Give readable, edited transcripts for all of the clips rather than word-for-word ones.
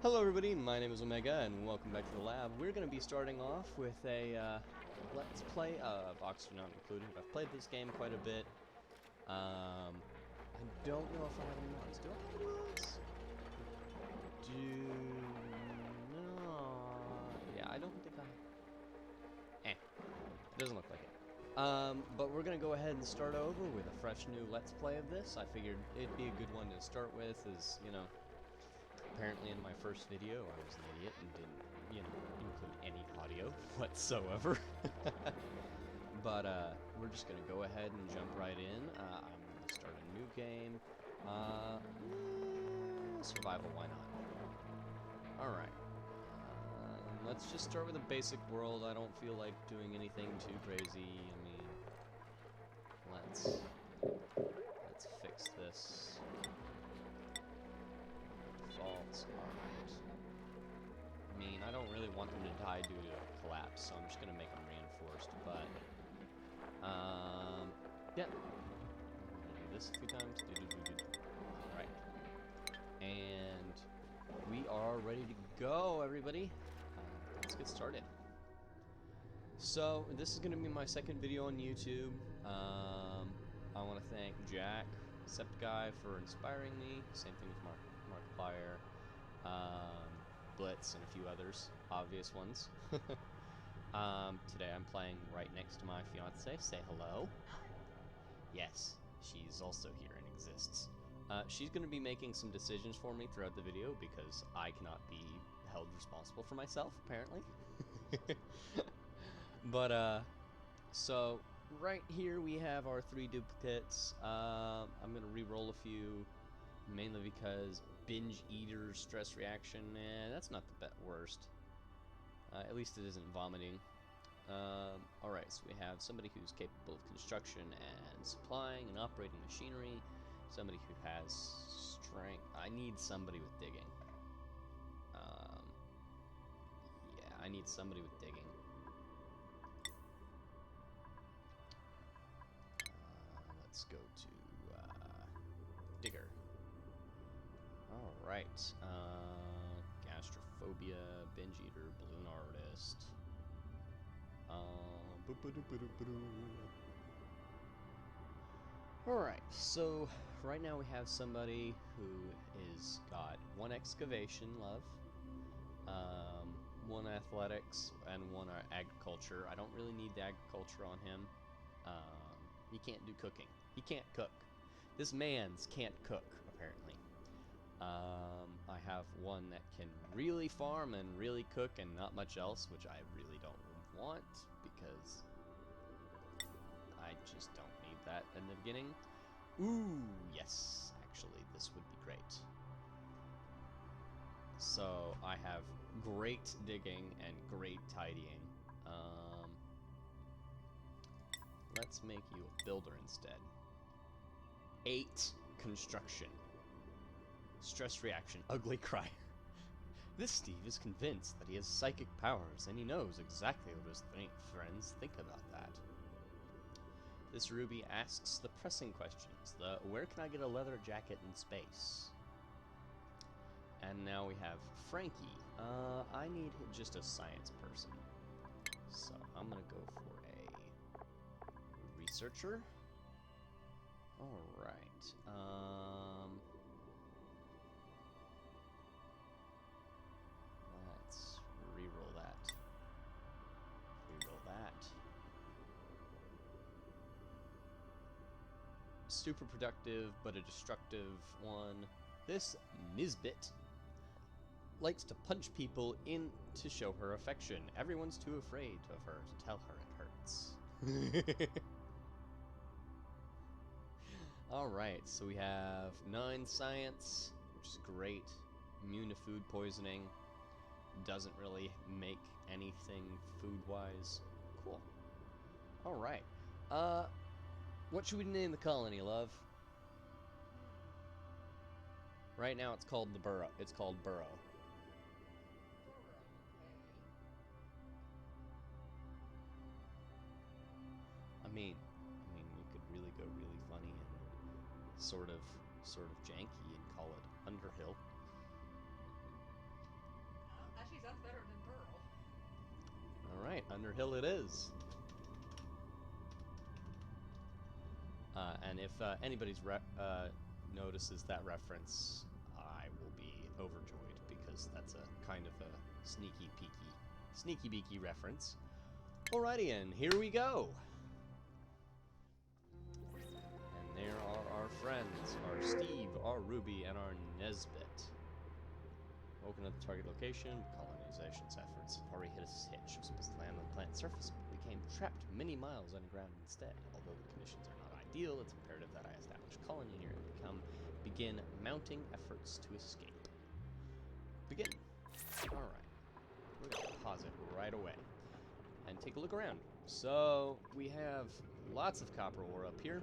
Hello everybody, my name is Omega and welcome back to the lab. We're going to be starting off with a Let's Play of Oxygen Not Included. I've played this game quite a bit. I don't know if I have any mods. Do I have any mods? No. Yeah, I don't think I... It doesn't look like it. But we're going to go ahead and start over with a fresh new Let's Play of this. I figured it'd be a good one to start with, as, you know... Apparently in my first video, I was an idiot and didn't, include any audio whatsoever. But, we're just gonna go ahead and jump right in. I'm gonna start a new game. Survival, why not? Alright. Let's just start with a basic world. I don't feel like doing anything too crazy. I mean, let's fix this. Faults. Alright. I mean, I don't really want them to die due to a collapse, so I'm just gonna make them reinforced, but... yeah. I'm gonna do this a few times. Alright. And... we are ready to go, everybody! Let's get started. So, this is gonna be my second video on YouTube. I want to thank Jacksepticeye for inspiring me. Same thing with Markiplier, Blitz, and a few others, obvious ones. Today I'm playing right next to my fiance. Say hello. Yes, she's also here and exists. She's going to be making some decisions for me throughout the video because I cannot be held responsible for myself, apparently. But, so... right here we have our 3 duplicates. I'm going to re-roll a few, mainly because binge eater stress reaction, that's not the worst. At least it isn't vomiting. Alright, so we have somebody who's capable of construction and supplying and operating machinery. Somebody who has strength. I need somebody with digging. Yeah, I need somebody with digging. Let's go to Digger. Alright. Gastrophobia, binge eater, balloon artist. Alright, so right now we have somebody who is got 1 excavation love, 1 athletics, and 1 agriculture. I don't really need the agriculture on him. He can't do cooking. He can't cook. This man's can't cook, apparently. I have 1 that can really farm and really cook and not much else, which I really don't want, because I just don't need that in the beginning. Ooh, yes, actually, this would be great. So, I have great digging and great tidying. Let's make you a builder instead. 8 construction. Stress reaction, ugly cry. This Steve is convinced that he has psychic powers, and he knows exactly what his friends think about that. This Ruby asks the pressing questions. Where can I get a leather jacket in space? And now we have Frankie. I need just a science person. So I'm gonna go for a researcher. Alright. Let's re-roll that. Re-roll that. Super productive, but a destructive one. This Nisbet likes to punch people in to show her affection. Everyone's too afraid of her to tell her it hurts. Alright, so we have 9 science, which is great. Immune to food poisoning. Doesn't really make anything food-wise. Cool. Alright. What should we name the colony, love? Right now it's called the Burrow. It's called Burrow. I mean, we could really go really funny and sort of janky and call it Underhill. Underhill it is. And if anybody's notices that reference, I will be overjoyed, because that's a kind of a sneaky beaky reference. Alrighty, and here we go. And there are our friends, our Steve, our Ruby, and our Nesbit. Woken at the target location, colonization's efforts have already hit a hitch. It was supposed to land on the planet's surface, but became trapped many miles underground instead. Although the conditions are not ideal, it's imperative that I establish a colony here and begin mounting efforts to escape. Begin. Alright. We're going to pause it right away and take a look around. So, we have lots of copper ore up here.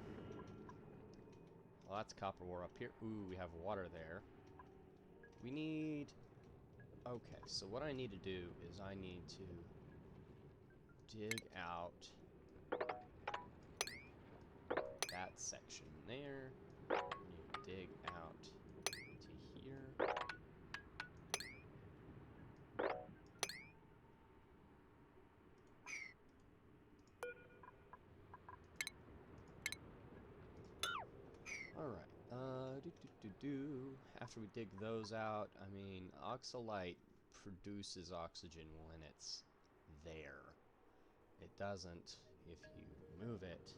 Lots of copper ore up here. Ooh, we have water there. We need... Okay, so what I need to do is I need to dig out that section there. I need to dig out to here. Alright, after we dig those out, I mean, oxalite produces oxygen when it's there. It doesn't if you move it.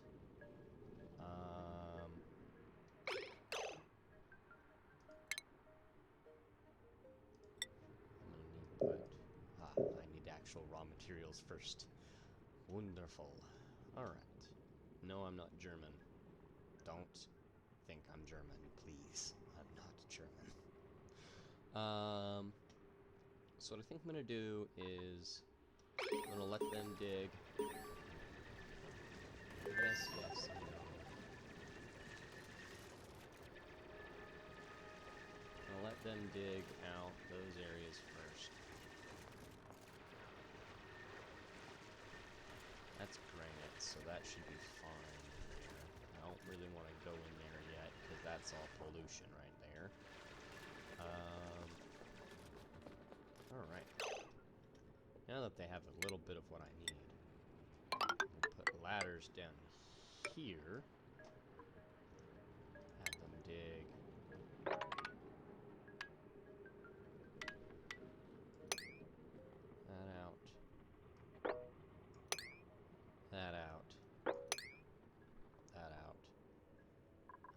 I need actual raw materials first. Wonderful. Alright. No, I'm not German. Don't think I'm German, please. I'm not German. So what I think I'm gonna do is I'm gonna let them dig. Yes, yes, I know. I'll let them dig out those areas first. That's granite, so that should be fine there. I don't really want to go in there yet, because that's all pollution right there. Alright. Now that they have a little bit of what I need, we'll put ladders down here. Have them dig. That out. That out. That out.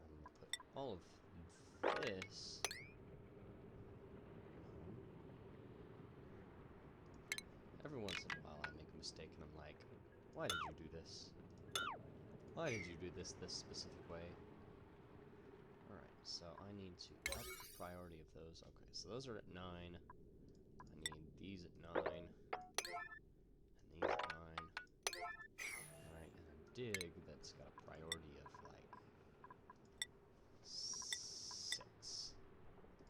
And put all of this. Every once in a while I make a mistake and I'm like, why did you do this? Why did you do this specific way? Alright, so I need to up the priority of those. Okay, so those are at 9. I need these at 9. And these at 9. Alright, and a dig that's got a priority of like 6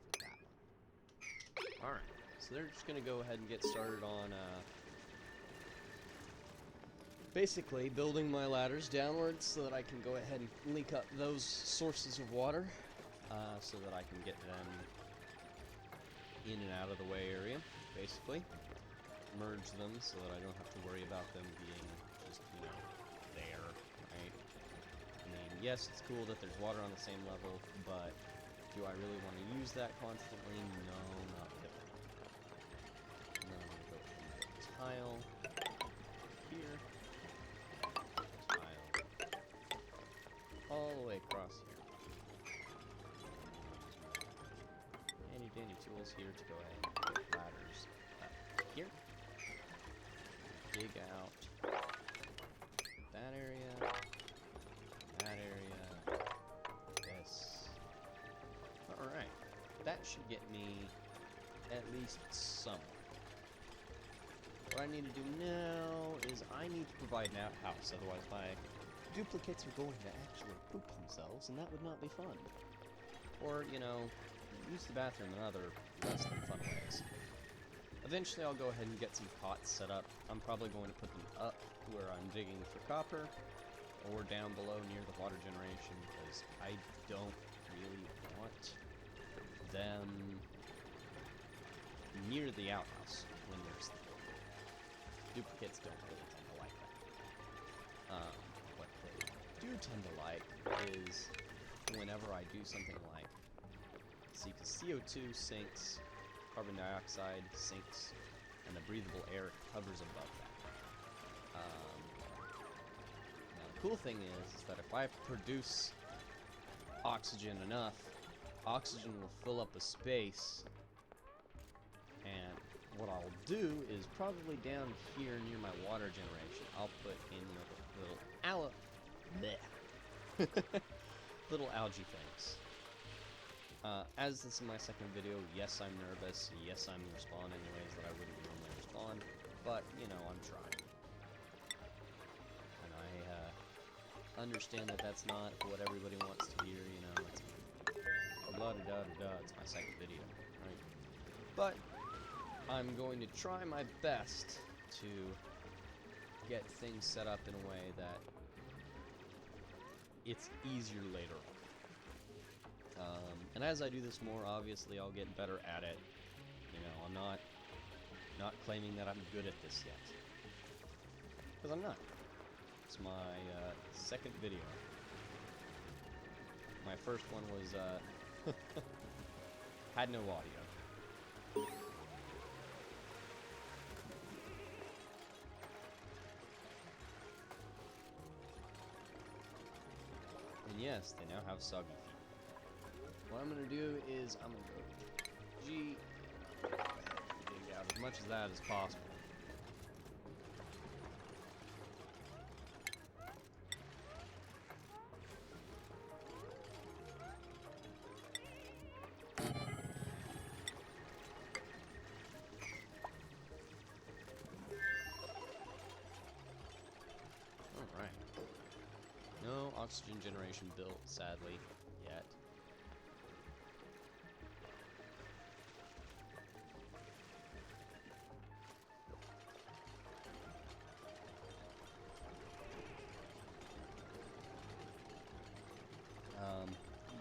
for that one. Alright. So they're just going to go ahead and get started on basically building my ladders downwards so that I can go ahead and link up those sources of water so that I can get them in and out of the way area, basically. Merge them so that I don't have to worry about them being just, you know, there, right? I mean, yes, it's cool that there's water on the same level, but do I really want to use that constantly? No, not really. And then I'm going to go tile here, tile all the way across here. Handy dandy tools here to go ahead and put ladders up here. Dig out that area, this. Alright, that should get me at least some. What I need to do now is I need to provide an outhouse, otherwise my duplicates are going to actually poop themselves, and that would not be fun. Or, you know, use the bathroom in other less than fun ways. Eventually I'll go ahead and get some cots set up. I'm probably going to put them up where I'm digging for copper, or down below near the water generation, because I don't really want them near the outhouse when there's duplicates don't really tend to like that. What they do tend to like is whenever I do something like, see, because CO2 sinks, carbon dioxide sinks, and the breathable air hovers above that. Now the cool thing is that if I produce oxygen enough, oxygen will fill up a space, and what I'll do is probably down here near my water generation, I'll put in little algae things. As this is my second video, yes, I'm nervous, yes, I'm responding in ways that I wouldn't normally respond, but, you know, I'm trying. And I understand that that's not what everybody wants to hear, you know, it's blah-da-da-da-da, it's my second video, right? But I'm going to try my best to get things set up in a way that it's easier later on. And as I do this more, obviously I'll get better at it. You know, I'm not claiming that I'm good at this yet, because I'm not. It's my second video. My first one was had no audio. And yes, they now have soggy feet. What I'm going to do is I'm going to go G, dig out as much of that as possible. Alright. No oxygen generation built, sadly, yet.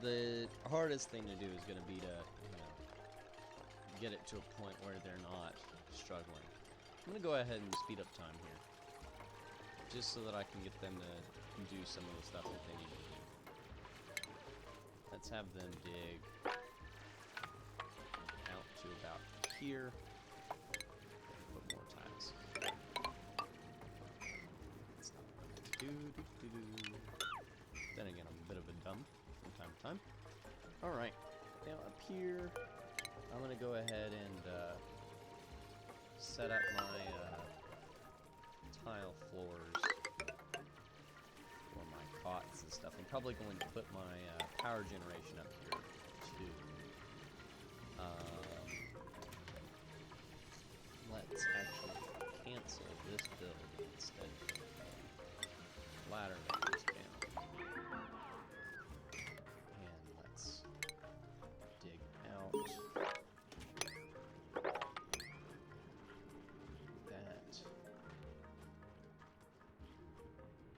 The hardest thing to do is going to be to, you know, get it to a point where they're not struggling. I'm going to go ahead and speed up time here, just so that I can get them to do some of the stuff that they need to do. Let's have them dig out to about here. Put more tiles. Then again, I'm a bit of a dumb from time to time. Alright, now up here, I'm going to go ahead and set up my tile floors for my cots and stuff. I'm probably going to put my power generation up here too. Let's actually cancel this build instead of ladder goes down. And let's dig out that.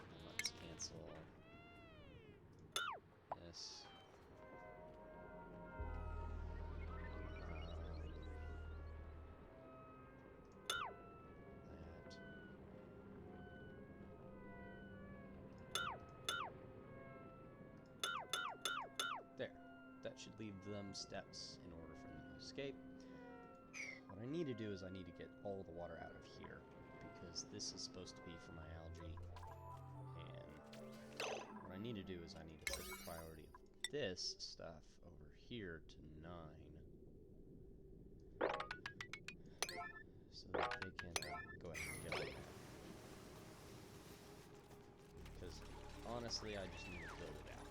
And let's cancel this. There. That should leave them steps in order for them to escape. What I need to do is I need to get all the water out of here, because this is supposed to be for my algae. And what I need to do is I need to set the priority of this stuff over here to 9. So that they can go ahead and get it. Because honestly, I just need to build it out.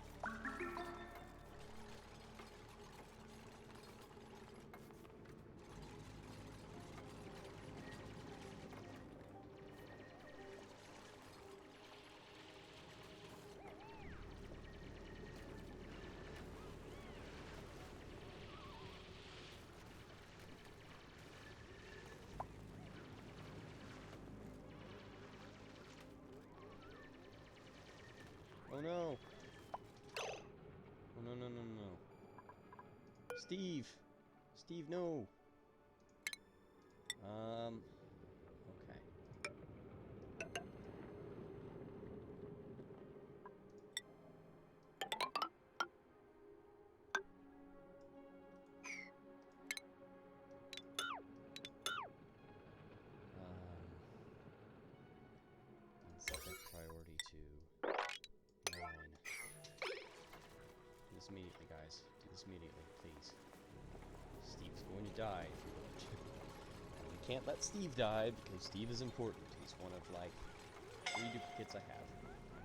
Oh no! Oh no, no, no, no. Steve! Steve, no! Okay. can't let Steve die because Steve is important. He's one of like 3 duplicates I have.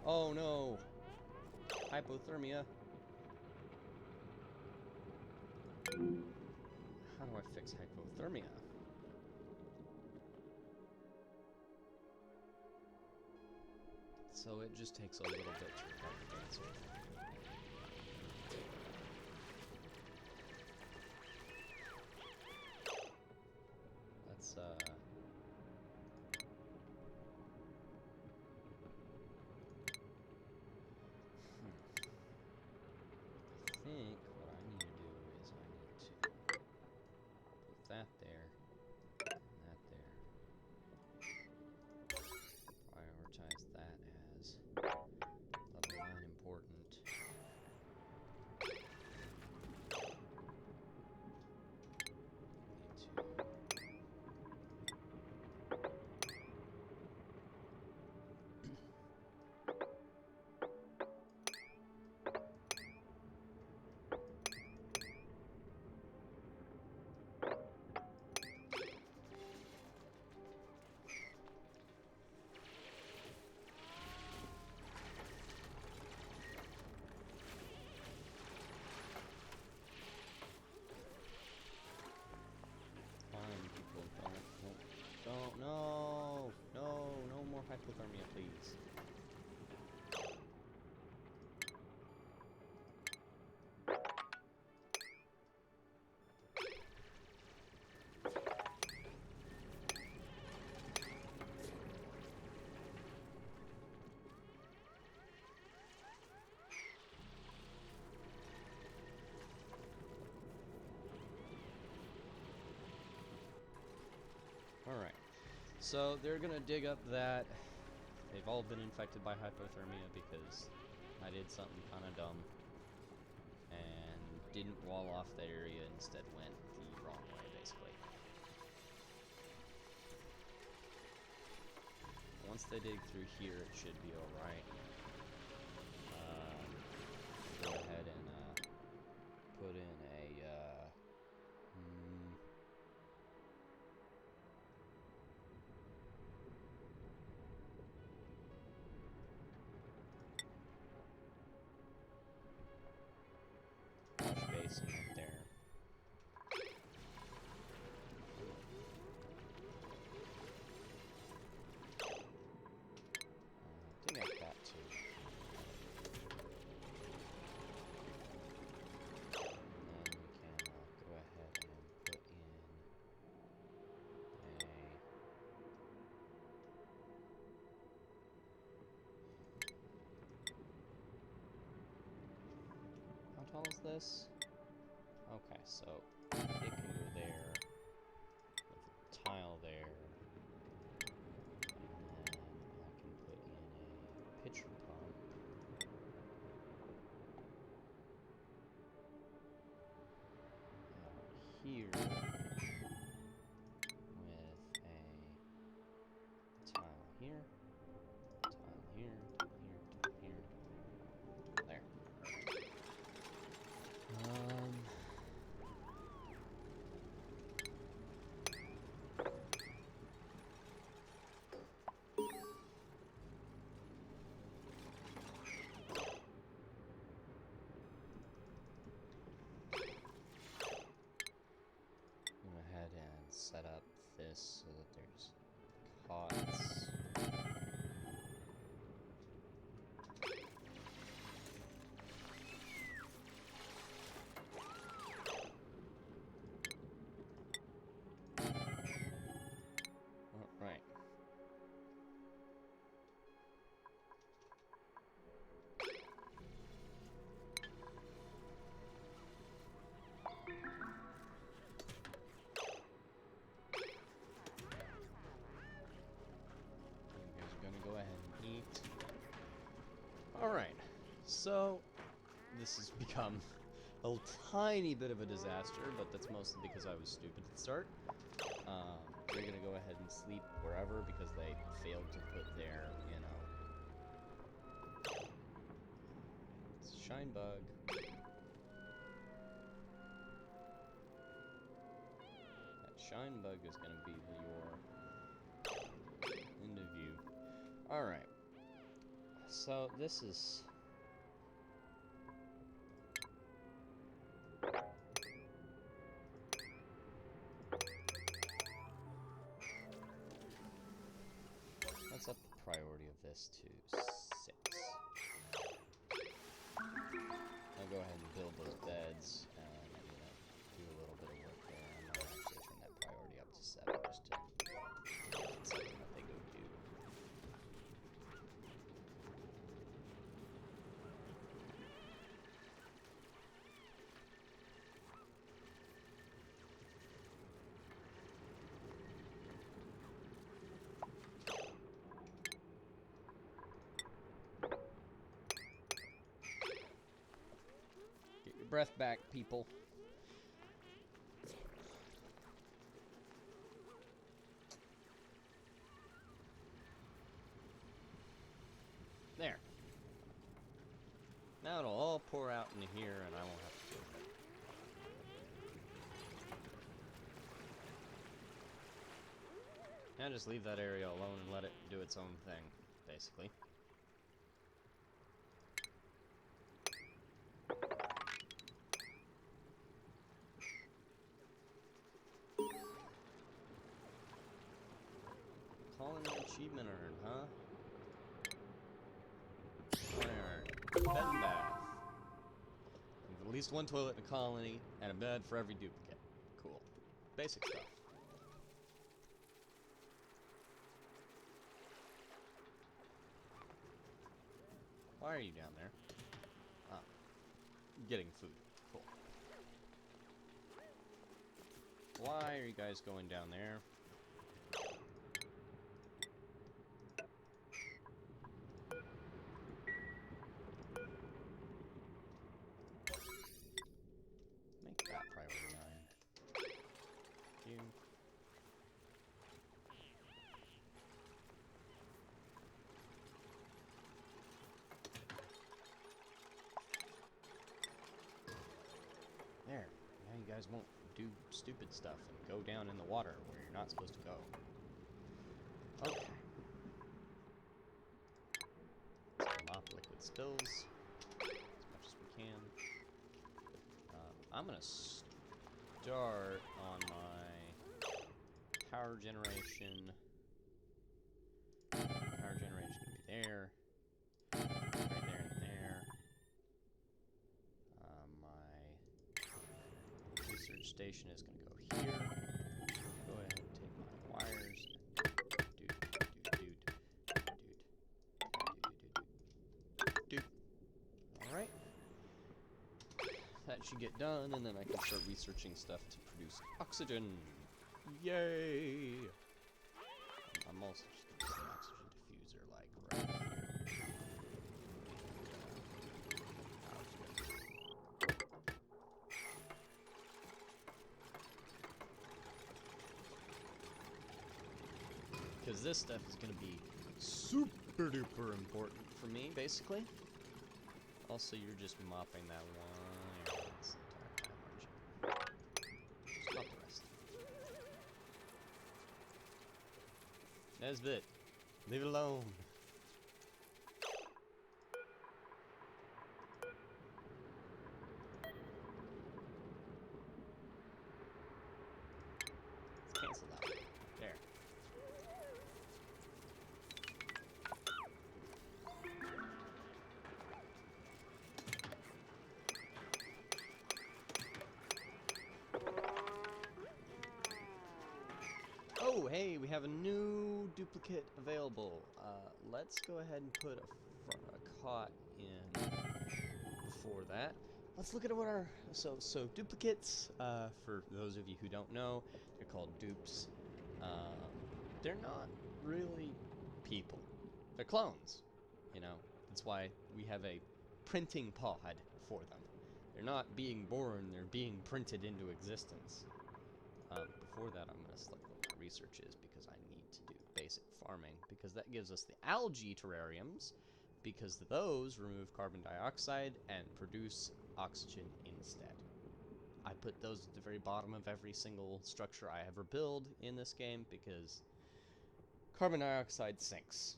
Oh no! Hypothermia. How do I fix hypothermia? So it just takes a little bit to revive the dancer. Let's I think what I need to do is I need to put that there, and that there. Prioritize that as level 9 important. No more hypothermia, please. Alright. So they're gonna dig up that. They've all been infected by hypothermia because I did something kind of dumb and didn't wall off that area, instead went the wrong way, basically. Once they dig through here, it should be alright. Go ahead and put in a basin right there. Dig up that too. And then we can go ahead and put in a... How tall is this? Okay, so it can go there, with a tile there, and then I can put in a pitcher pump. Here, with a tile here, tile here, tile here, tile here. There. Go ahead and set up this so that there's cots. Alright. Go ahead and eat. Alright, so this has become a tiny bit of a disaster, but that's mostly because I was stupid at the start. They're gonna go ahead and sleep wherever because they failed to put their, you know... It's Shine Bug. That shine bug is going to be your end of view. Alright. So this is... let's up the priority of this to 6. I'll go ahead and build those beds and do a little bit of work there. I'm going to actually turn that priority up to 7 just to get something that they go do. Get your breath back, people. There. Now it'll all pour out into here and I won't have to deal with it. Now just leave that area alone and let it do its own thing, basically. Calling an achievement earned, huh? Bed and bath. At least one toilet in a colony, and a bed for every duplicate. Cool. Basic stuff. Why are you down there? Ah. Getting food. Cool. Why are you guys going down there? Make that priority 9. You. There. Now you guys won't do stupid stuff and go down in the water where you're not supposed to go. Okay. Let's mop liquid spills as much as we can. I'm gonna start on my power generation. Power generation gonna be there. Right there and there. My research station is gonna go here. Go ahead and take my wires. Dude. Alright. That should get done, and then I can start researching stuff to produce oxygen. Yay! I'm also just gonna put an oxygen diffuser, like, right here. Because this stuff is going to be super duper important for me, basically. Also, you're just mopping that one area this entire time, aren't you? Just mop the rest. Nesbit, leave it alone. Let's cancel that one. There. Oh, hey, we have a new duplicate available. Let's go ahead and put a cot in before that. Let's look at what our... So duplicates, for those of you who don't know, they're called dupes. They're not really people. They're clones, you know. That's why we have a printing pod for them. They're not being born, they're being printed into existence. Before that, I'm going to select what my research is because I need to do basic farming, because that gives us the algae terrariums, because those remove carbon dioxide and produce oxygen instead. I put those at the very bottom of every single structure I ever build in this game because carbon dioxide sinks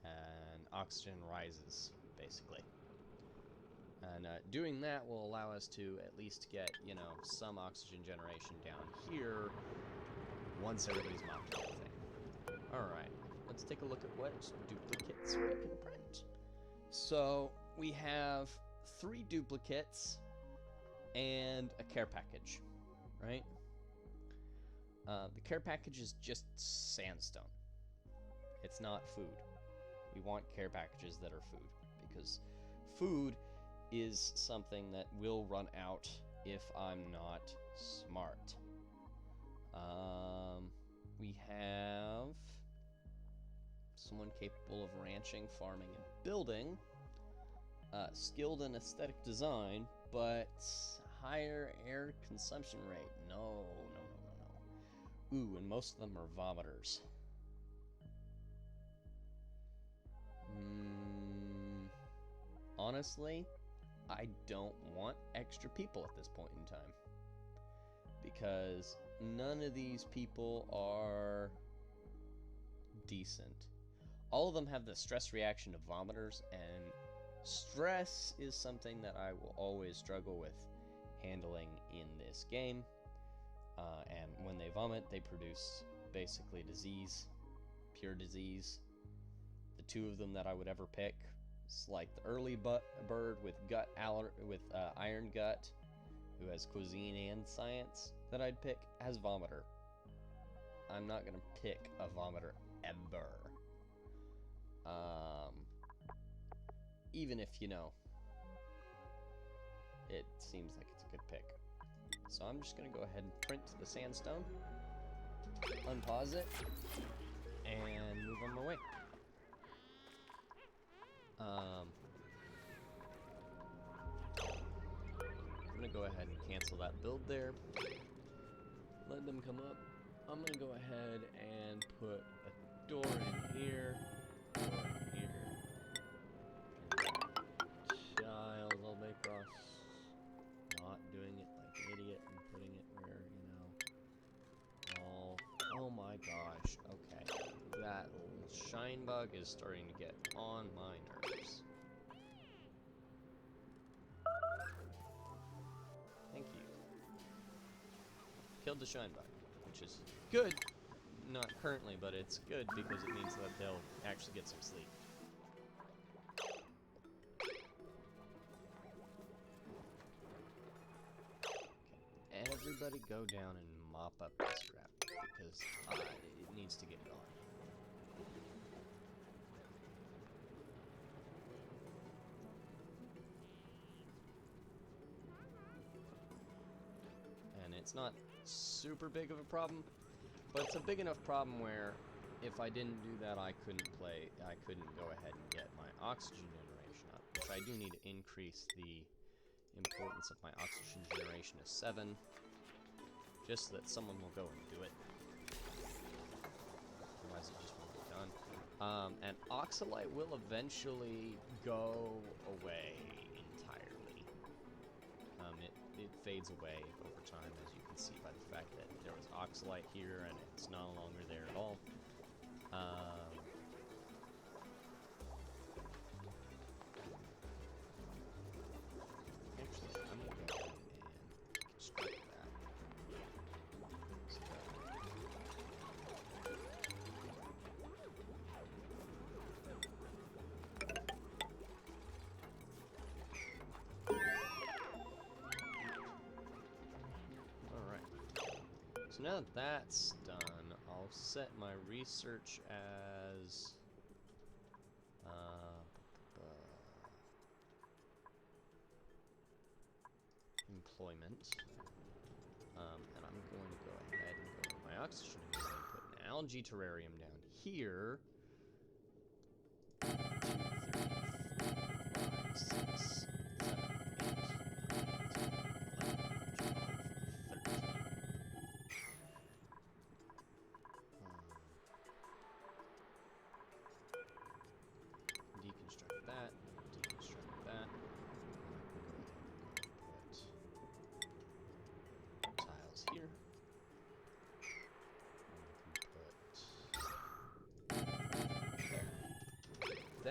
and oxygen rises, basically. And doing that will allow us to at least get, you know, some oxygen generation down here once everybody's mopped everything. Alright, let's take a look at what duplicates we can print. So, we have 3 duplicates and a care package, right? The care package is just sandstone. It's not food. We want care packages that are food, because food is something that will run out if I'm not smart. We have someone capable of ranching, farming, and building. Skilled in aesthetic design, but higher air consumption rate. No. Ooh, and most of them are vomiters. Honestly, I don't want extra people at this point in time, because none of these people are decent. All of them have the stress reaction to vomiters, and stress is something that I will always struggle with handling in this game. And when they vomit, they produce basically disease, pure disease. The 2 of them that I would ever pick, it's like the early bird with iron gut, who has cuisine and science, that I'd pick, has vomiter. I'm not gonna pick a vomiter ever. Even if, you know, it seems like it's a good pick. So I'm just gonna go ahead and print the sandstone, unpause it, and move on my way. I'm gonna go ahead and cancel that build there. Let them come up. I'm gonna go ahead and put a door in here, door in here. Tiles all the way across. Not doing it like an idiot and putting it where, you know. Oh my gosh. Okay. That little shine bug is starting to get on my nerves. Thank you. Killed the shine bug, which is good. Not currently, but it's good because it means that they'll actually get some sleep. Okay. Everybody go down and mop up this crap because it needs to get gone. And it's not super big of a problem, but it's a big enough problem where if I didn't do that, I couldn't go ahead and get my oxygen generation up, which I do need to increase the importance of my oxygen generation to 7, just so that someone will go and do it. Otherwise it just won't be done. And oxalite will eventually go away entirely. It fades away over time, as you can see by the fact that there was oxalite here and it's no longer there at all. Actually, I'm going to go ahead and construct that. So now that that's done, I'll set my research as employment, and I'm going to go ahead and go to my oxygen and put an algae terrarium down here. 2, 3, 4, 5, 6, 7, 8, 9, 10, 11, 12, 13. Deconstruct that. Deconstruct that.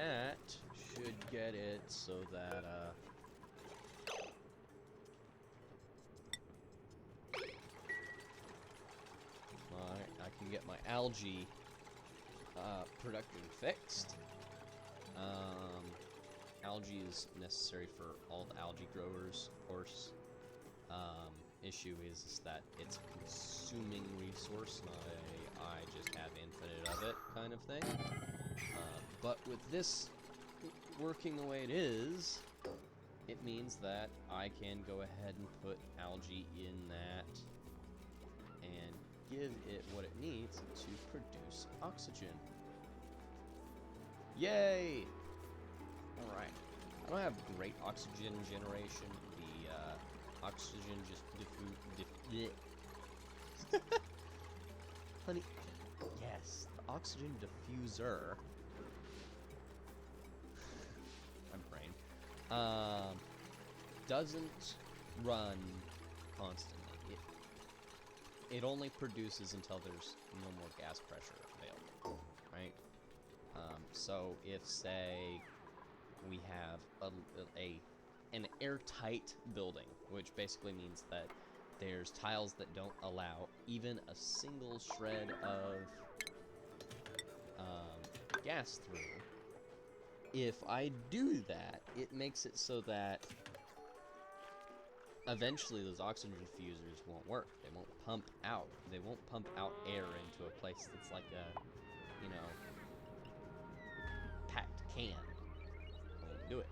that should get it so that, I can get my algae production fixed. Algae is necessary for all the algae growers, of course. Issue is that it's a consuming resource, not a I just have infinite of it kind of thing. But with this working the way it is, it means that I can go ahead and put algae in that and give it what it needs to produce oxygen. Yay! Alright. I don't have great oxygen generation. The oxygen just Honey, yes, the oxygen diffuser. My brain. Doesn't run constantly. It only produces until there's no more gas pressure available, right? So if, say, we have an airtight building, which basically means that there's tiles that don't allow even a single shred of gas through. If I do that, it makes it so that eventually those oxygen diffusers won't work. They won't pump out. They won't pump out air into a place that's like a, you know, packed can. It won't do it.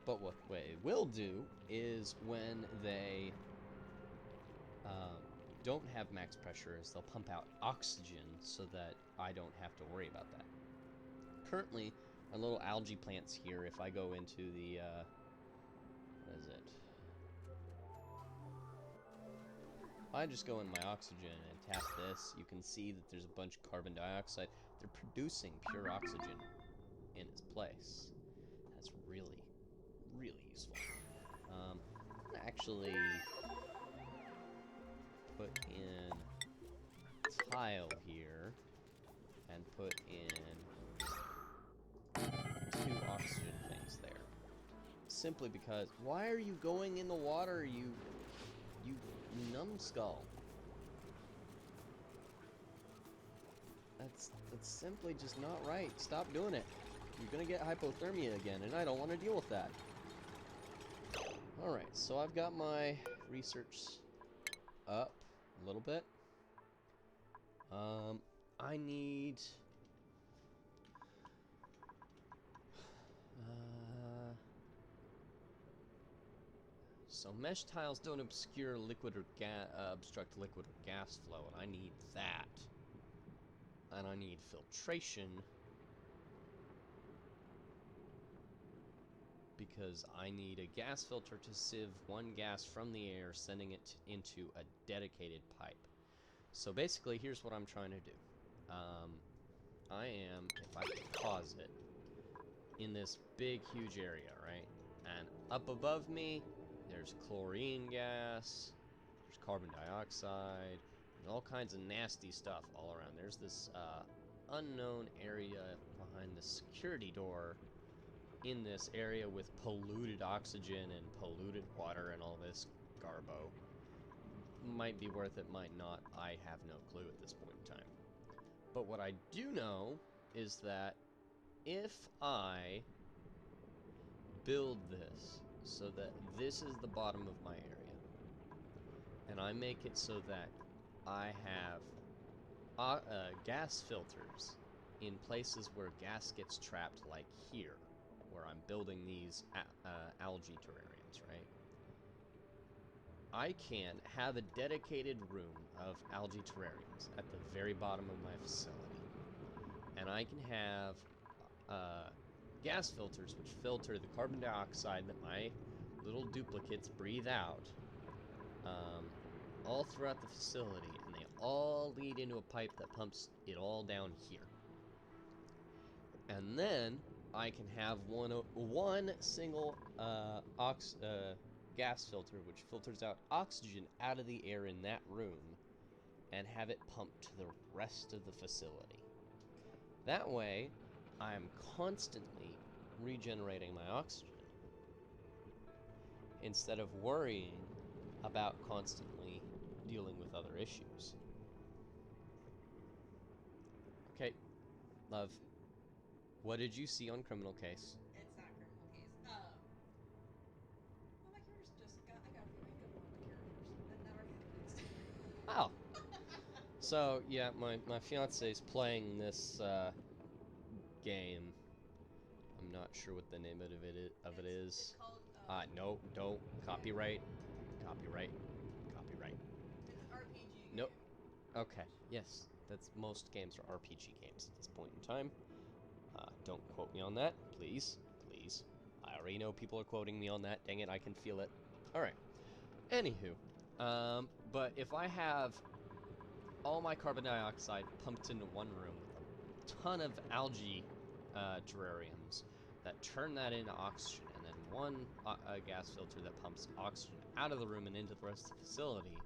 But what it will do is when they don't have max pressure, is they'll pump out oxygen so that I don't have to worry about that. Currently, our little algae plants here, if I go into the, what is it? If I just go in my oxygen and tap this, you can see that there's a bunch of carbon dioxide. They're producing pure oxygen in its place. That's really, really useful. I'm gonna actually put in tile here and put in 2 oxygen things there. Simply because, why are you going in the water, you numbskull? That's simply just not right. Stop doing it. You're gonna get hypothermia again, and I don't want to deal with that. Alright, so I've got my research up a little bit. I need... so mesh tiles don't obscure liquid or obstruct liquid or gas flow, and I need that. And I need filtration, because I need a gas filter to sieve one gas from the air, sending it into a dedicated pipe. So basically, here's what I'm trying to do. I am, if I can pause it, in this big, huge area, right? And up above me, there's chlorine gas, there's carbon dioxide, there's all kinds of nasty stuff all around. There's this unknown area behind the security door in this area with polluted oxygen and polluted water and all this garbo. Might be worth it, might not. I have no clue at this point in time. But what I do know is that if I build this so that this is the bottom of my area, and I make it so that I have gas filters in places where gas gets trapped, like here, where I'm building these algae terrariums, right? I can have a dedicated room of algae terrariums at the very bottom of my facility. And I can have gas filters which filter the carbon dioxide that my little duplicates breathe out all throughout the facility, and they all lead into a pipe that pumps it all down here. And then I can have one single gas filter which filters out oxygen out of the air in that room and have it pumped to the rest of the facility. That way, I'm constantly regenerating my oxygen instead of worrying about constantly dealing with other issues. Okay, love. What did you see on Criminal Case? It's not Criminal Case. Well, my characters just got. I got a free makeup on my characters. That already happened. Oh. So, yeah, my fiance's playing this game. I'm not sure what the name of it is. It's called. No, don't. Copyright. Copyright. Copyright. It's an RPG. Nope. Game. Okay, yes. That's most games are RPG games at this point in time. Don't quote me on that, please. Please. I already know people are quoting me on that. Dang it, I can feel it. Alright. Anywho. But if I have all my carbon dioxide pumped into one room with a ton of algae terrariums that turn that into oxygen, and then one gas filter that pumps oxygen out of the room and into the rest of the facility,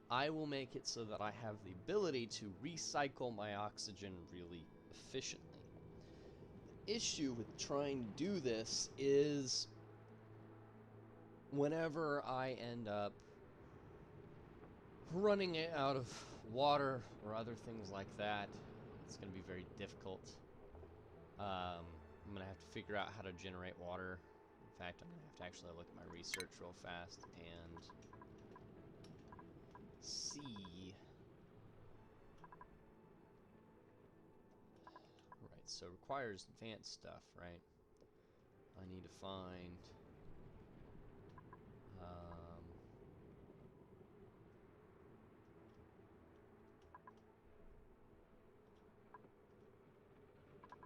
I will make it so that I have the ability to recycle my oxygen really efficiently. The issue with trying to do this is whenever I end up running out of water or other things like that, it's going to be very difficult. I'm going to have to figure out how to generate water. In fact, I'm going to have to actually look at my research real fast and see. Right, so it requires advanced stuff, right? I need to find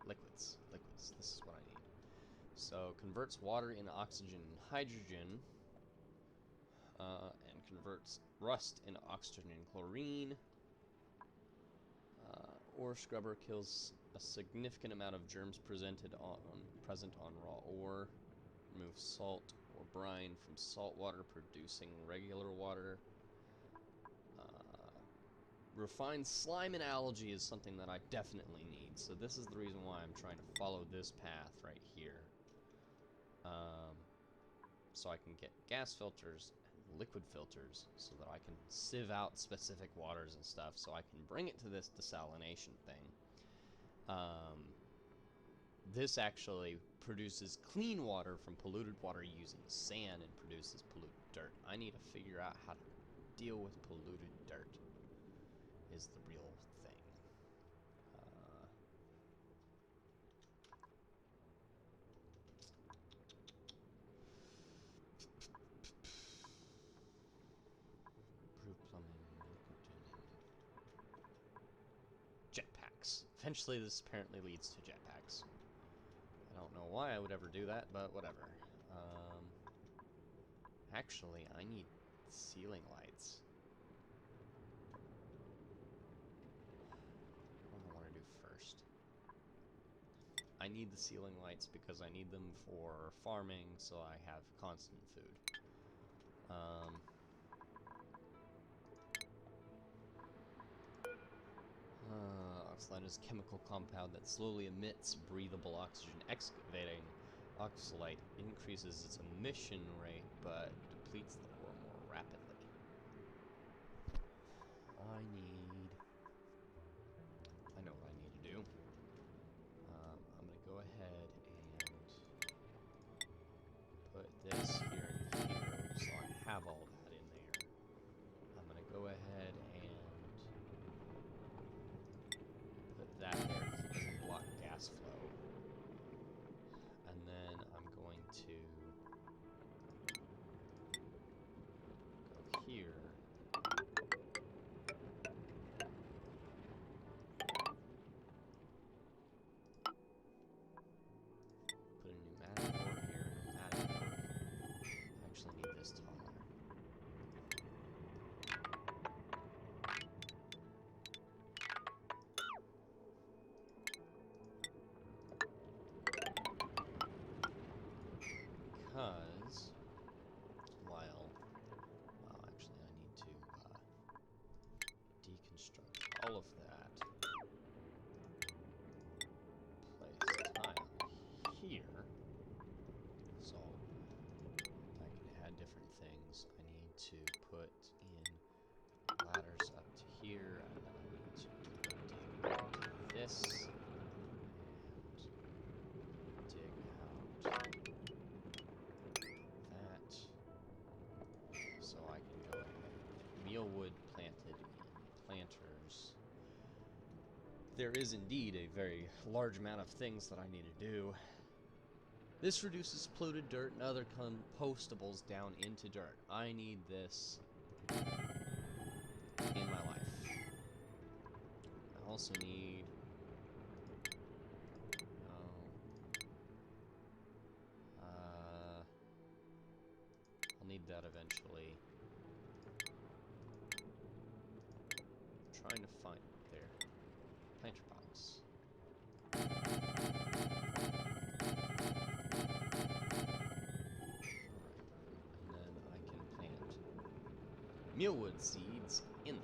liquids. This is what I need. So converts water into oxygen and hydrogen, and converts rust into oxygen and chlorine. Ore scrubber kills a significant amount of germs present on raw ore. Removes salt or brine from salt water, producing regular water. Refined slime and algae is something that I definitely need. So this is the reason why I'm trying to follow this path right here. So I can get gas filters and liquid filters so that I can sieve out specific waters and stuff so I can bring it to this desalination thing. This actually produces clean water from polluted water using sand and produces polluted dirt. I need to figure out how to deal with polluted dirt is the real thing. Brew plumbing, jetpacks. Eventually this apparently leads to jetpacks. I don't know why I would ever do that, but whatever. Actually, I need ceiling lights. What do I want to do first? I need the ceiling lights because I need them for farming, so I have constant food. Oxalate is a chemical compound that slowly emits breathable oxygen. Excavating oxalate increases its emission rate, but depletes the ore more rapidly. I know what I need to do. I'm going to go ahead and put this here and here, so I have all that in there. I'm going to go ahead and put that there because it doesn't block gas flow. And then I'm going to go here. Put a pneumatic ore here, pneumatic ore here. I actually need this taller. Because, actually I need to deconstruct all of that. this. Dig out that. So I can go ahead. Mealwood planted in planters. There is indeed a very large amount of things that I need to do. This reduces polluted dirt and other compostables down into dirt. I need this in my life. I also need... I'll need that eventually. I'm trying to find there. Planter box. And then I can plant mealwood seeds in them.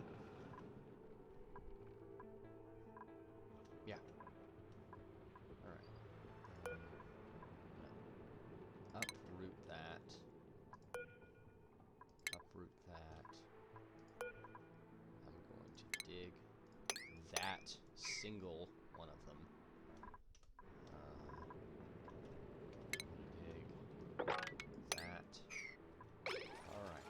Yeah. Alright. Uproot that. Uproot that. I'm going to dig that single one of them. Dig that. Alright.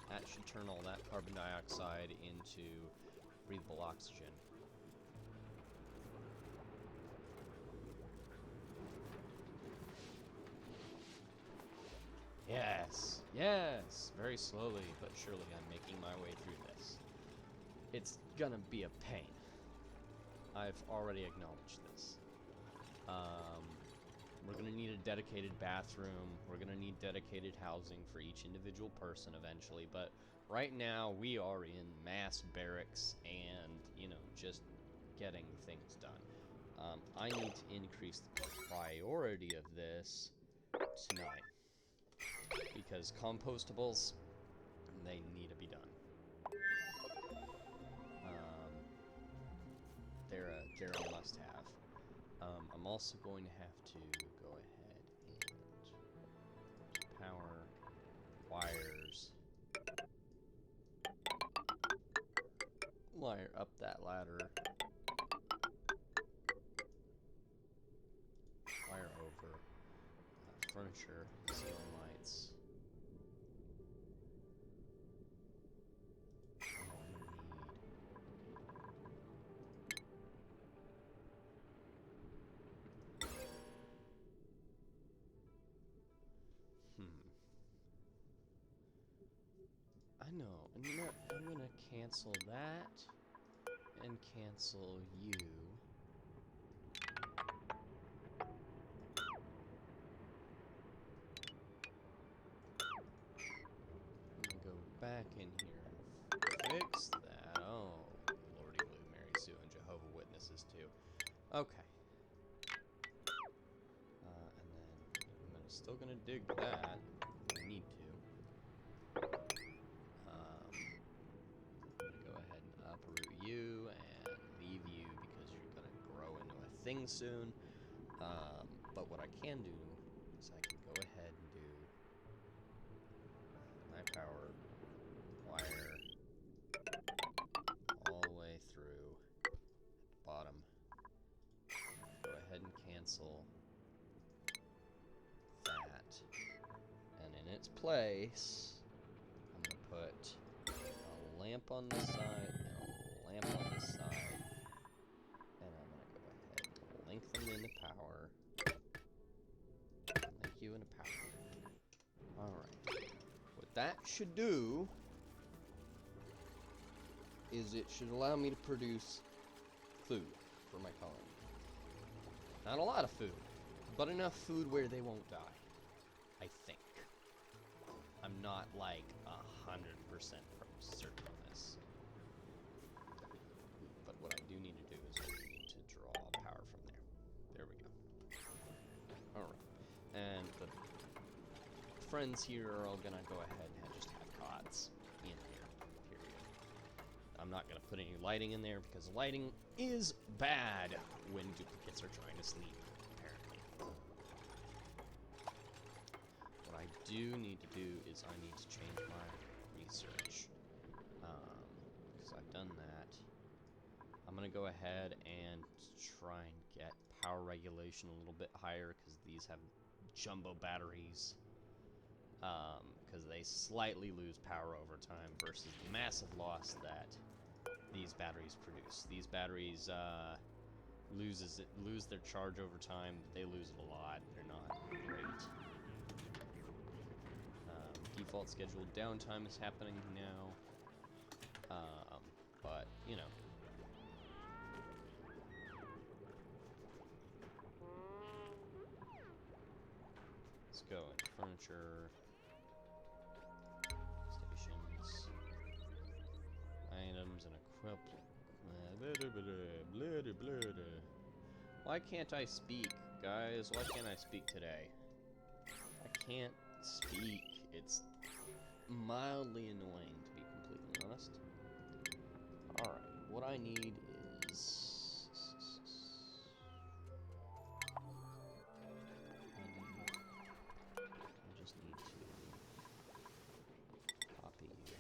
That should turn all that carbon dioxide into breathable oxygen. Yes, yes! Very slowly but surely I'm making my way through this. It's gonna be a pain. I've already acknowledged this. We're gonna need a dedicated bathroom. We're gonna need dedicated housing for each individual person eventually, but right now we are in mass barracks and, you know, just getting things done. I need to increase the priority of this to 9. Because compostables, they need to be done. They're a must-have. I'm also going to have to go ahead and power wires. Wire up that ladder. Wire over. Furniture, ceiling lights. I know. And you know, I'm gonna cancel that and cancel you. I'm gonna go back in here and fix that. Oh, Lordy Blue, Mary Sue, and Jehovah Witnesses too. Okay. And then I'm still gonna dig that. I need to. I'm gonna go ahead and uproot you and leave you because you're gonna grow into a thing soon. But what I can do is I can go ahead and do my power wire all the way through at the bottom. Go ahead and cancel that. And in its place, I'm going to put a lamp on this side and a lamp on this side. And I'm going to go ahead and link them into power. Link you into power. Alright. What that should do is it should allow me to produce food for my colony. Not a lot of food, but enough food where they won't die. I think. I'm not like 100% certain on this. But what I do need to do is I need to draw power from there. There we go. Alright. And the friends here are all gonna go ahead and just have cots in here, period. I'm not gonna put any lighting in there because lighting is bad when duplicates are trying to sleep, apparently. do need to do is I need to change my research. Because I've done that. I'm going to go ahead and try and get power regulation a little bit higher because these have jumbo batteries. Because they slightly lose power over time versus the massive loss that these batteries produce. These batteries lose their charge over time, but they lose it a lot. They're not great. Default scheduled downtime is happening now. But, you know. Let's go into furniture, stations, items, and equipment. Why can't I speak, guys? Why can't I speak today? I can't speak. It's mildly annoying, to be completely honest. Alright, what I need is... I just need to copy you.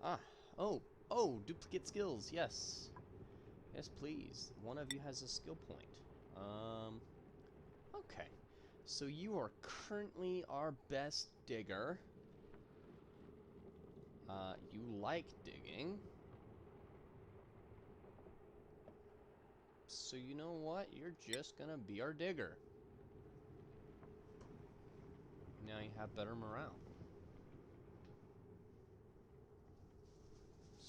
Ah, oh, duplicate skills, yes. Yes, please. One of you has a skill point. Okay. So you are currently our best digger. You like digging. So you know what? You're just gonna be our digger. Now you have better morale.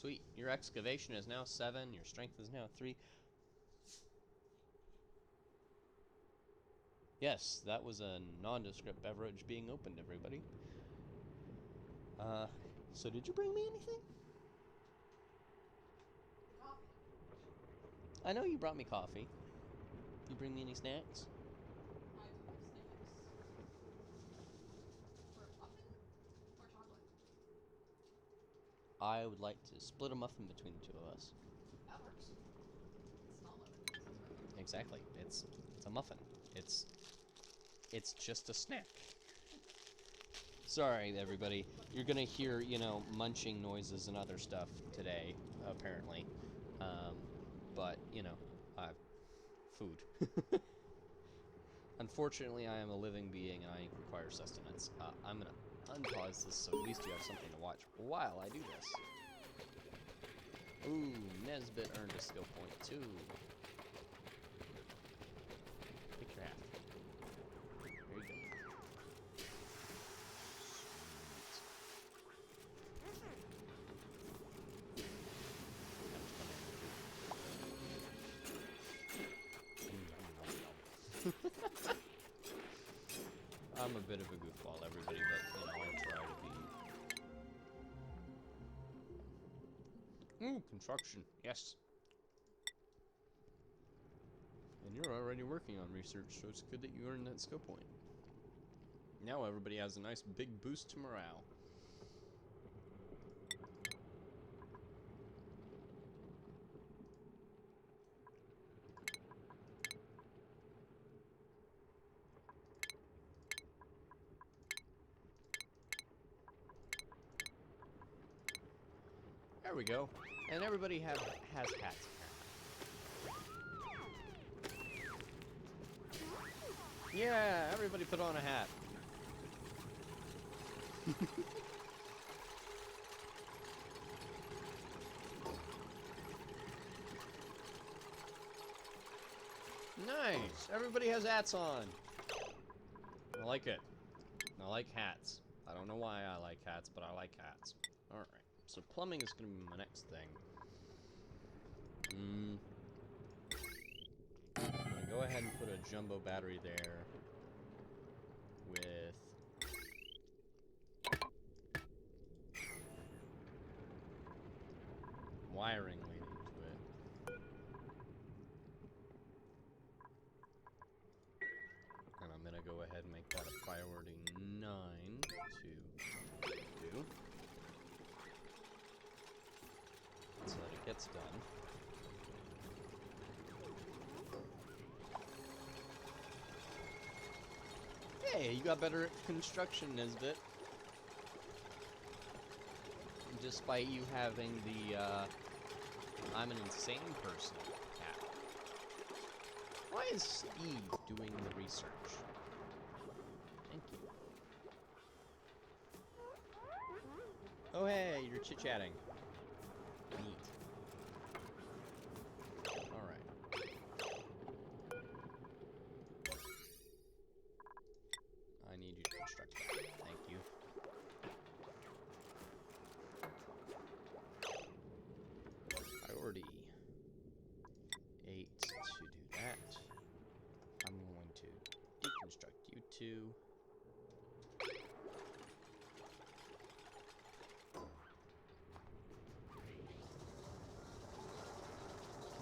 Sweet. Your excavation is now 7. Your strength is now 3. Yes, that was a nondescript beverage being opened, everybody. So did you bring me anything? Coffee. I know you brought me coffee. You bring me any snacks? I do have snacks. For a muffin or chocolate? I would like to split a muffin between the two of us. That works. Small muffin pieces, right? Exactly. It's a muffin. It's just a snack. Sorry, everybody. You're gonna hear, you know, munching noises and other stuff today, apparently. But, you know, food. Unfortunately, I am a living being and I require sustenance. I'm gonna unpause this so at least you have something to watch while I do this. Ooh, Nesbit earned a skill point too. Pick your hat. There you go. I'm a bit of a goofball, everybody, but you know, I try to be. Ooh, construction, yes. And you're already working on research, so it's good that you earned that skill point. Now everybody has a nice big boost to morale. There we go. And everybody has hats, apparently. Yeah, everybody put on a hat. Nice! Everybody has hats on. I like it. I like hats. I don't know why I like hats, but I like hats. Alright, so plumbing is going to be my next thing. I'm going to go ahead and put a jumbo battery there with wiring leading to it. And I'm going to go ahead and make that a priority 9. gets done. Hey, you got better at construction, Nisbet. Despite you having the, I'm an insane person hat. Why is Steve doing the research? Thank you. Oh, hey, you're chit-chatting. Neat. Alright. I need you to construct that. Thank you. Priority 8 to do that. I'm going to deconstruct you two.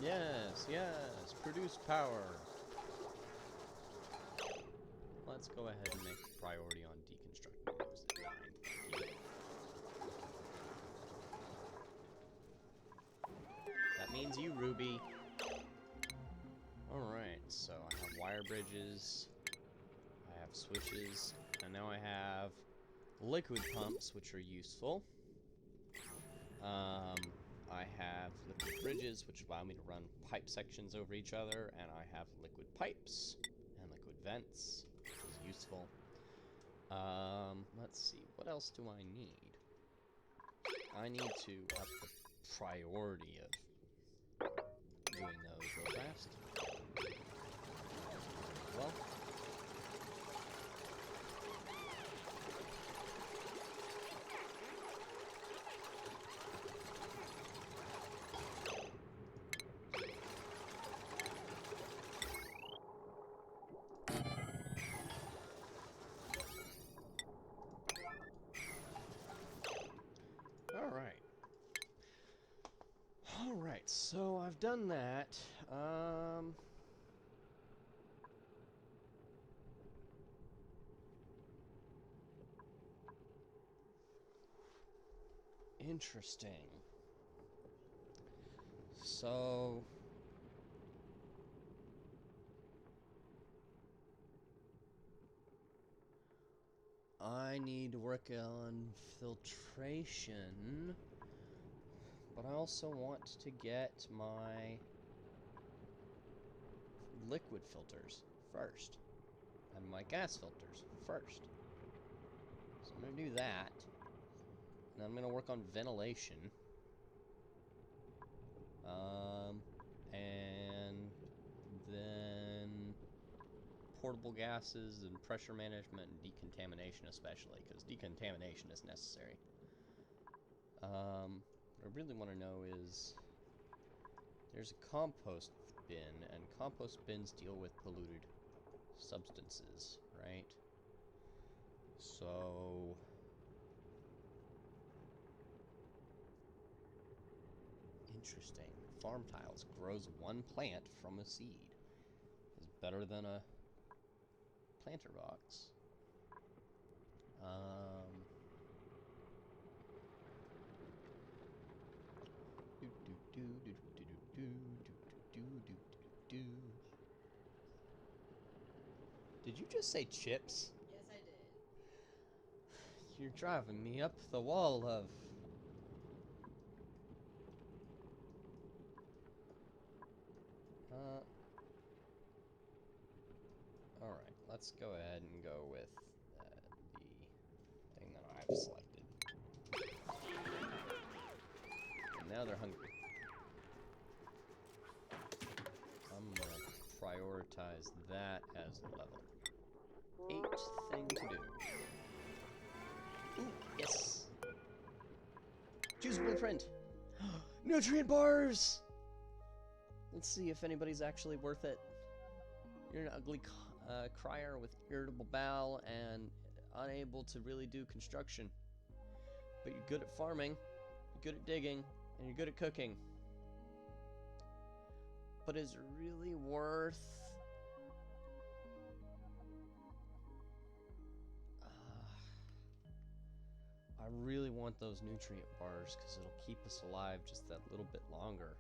Yes, yes, produce power. Let's go ahead and make the priority on deconstructing those at 9. Thank you. That means you, Ruby. Alright, so I have wire bridges, I have switches, and now I have liquid pumps, which are useful. I have liquid bridges, which allow me to run pipe sections over each other, and I have liquid pipes and liquid vents, which is useful. Let's see, what else do I need? I need to up the priority of doing those real fast. Well. Alright, so I've done that. Interesting. So... I need to work on filtration, but I also want to get my liquid filters first, and my gas filters first. So I'm going to do that, and I'm going to work on ventilation, and then portable gases and pressure management and decontamination especially, because decontamination is necessary. What I really want to know is, there's a compost bin, and compost bins deal with polluted substances, right? So... interesting. Farm tiles grows one plant from a seed. Is better than a planter box. Did you just say chips? Yes, I did. You're driving me up the wall of... Alright, let's go ahead and go with the thing that I've selected. And now they're hungry. I'm gonna prioritize that as level 8 thing to do. Ooh, yes! Choose blueprint! Nutrient bars! Let's see if anybody's actually worth it. You're an ugly crier with irritable bowel and unable to really do construction. But you're good at farming, you're good at digging, and you're good at cooking. But is it really worth... I really want those nutrient bars because it'll keep us alive just that little bit longer.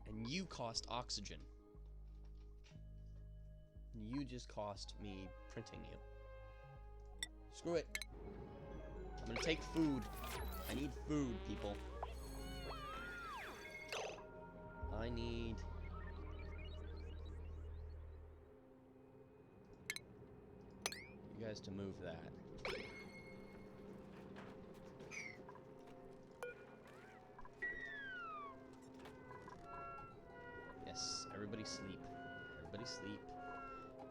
And you cost oxygen. You just cost me printing you. Screw it. I'm gonna take food. I need food, people. I need... you guys to move that. Yes, everybody sleep. Everybody sleep.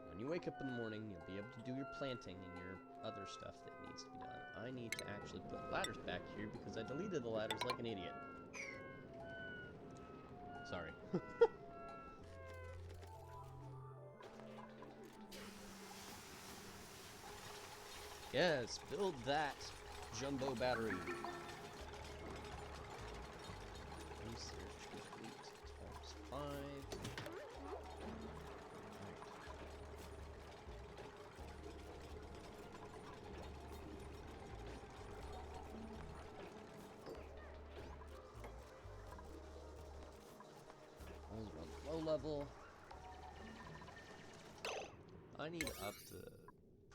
When you wake up in the morning, you'll be able to do your planting and your other stuff that needs to be done. I need to actually put ladders back here because I deleted the ladders like an idiot. Sorry. Yes, build that jumbo battery. Research complete times 5. Those are low level. I need to up the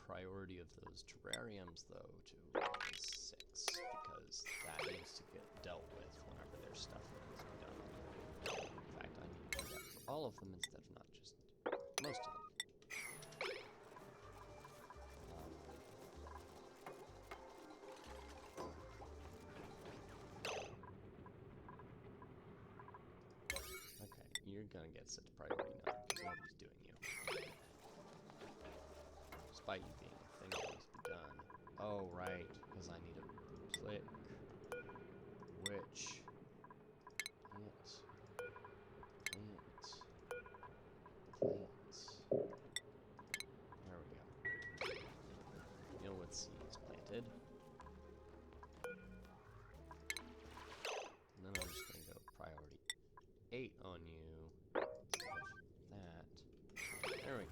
priority of those terrariums though to 6 because that needs to get dealt with whenever there's stuff that needs to be done. In fact, I need to do that for all of them instead of not just most of them. Okay, you're gonna get set to priority 9 because nobody's doing you. Despite you being a thing that needs to be done. Oh, right, because I need to click which plant. There we go. You know what seed is planted. And then I'm just going to go priority 8 on you instead of that. There we go.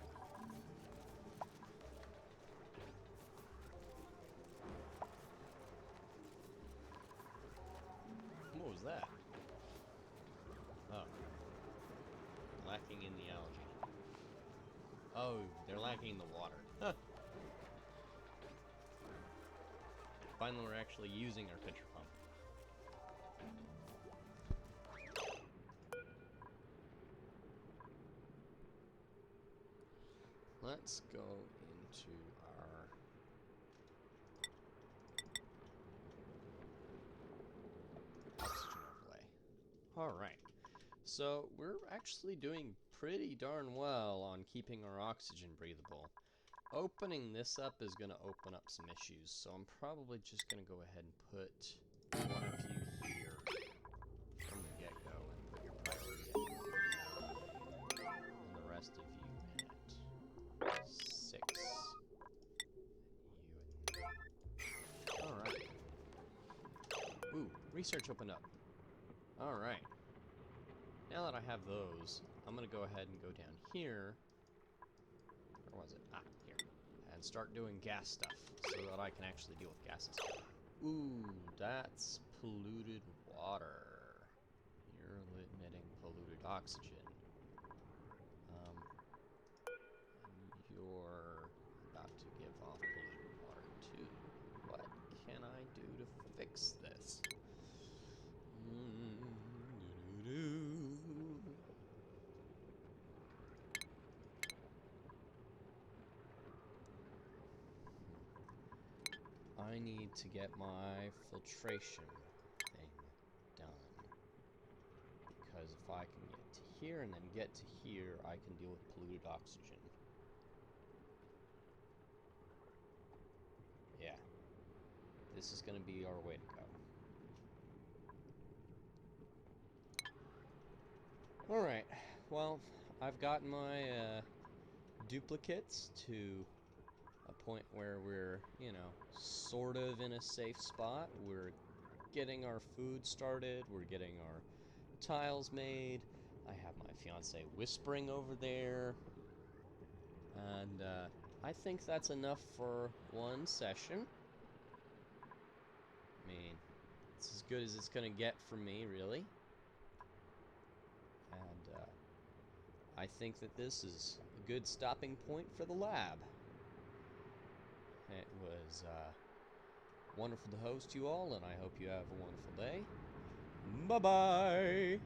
What was that? Oh. Lacking in the algae. Oh, they're lacking in the water. Huh. Finally, we're actually using our pitcher pump. Let's go into our... oxygen overlay. Alright. So, we're actually doing pretty darn well on keeping our oxygen breathable. Opening this up is going to open up some issues, so I'm probably just going to go ahead and put one of you here from the get-go and put your priority at 9, and the rest of you at 6. You at 9. Alright. Ooh, research opened up. Alright. Now that I have those, I'm going to go ahead and go down here. Where was it? Ah, here. And start doing gas stuff so that I can actually deal with gases. Ooh, that's polluted water. You're emitting polluted oxygen. And you're about to give off polluted water too. What can I do to fix this? I need to get my filtration thing done. Because if I can get to here and then get to here, I can deal with polluted oxygen. Yeah. This is going to be our way to go. Alright, well, I've gotten my duplicates to a point where we're, you know, sort of in a safe spot. We're getting our food started, we're getting our tiles made. I have my fiance whispering over there. And I think that's enough for one session. I mean, it's as good as it's gonna get for me, really. And I think that this is a good stopping point for the lab. It was wonderful to host you all, and I hope you have a wonderful day. Bye-bye!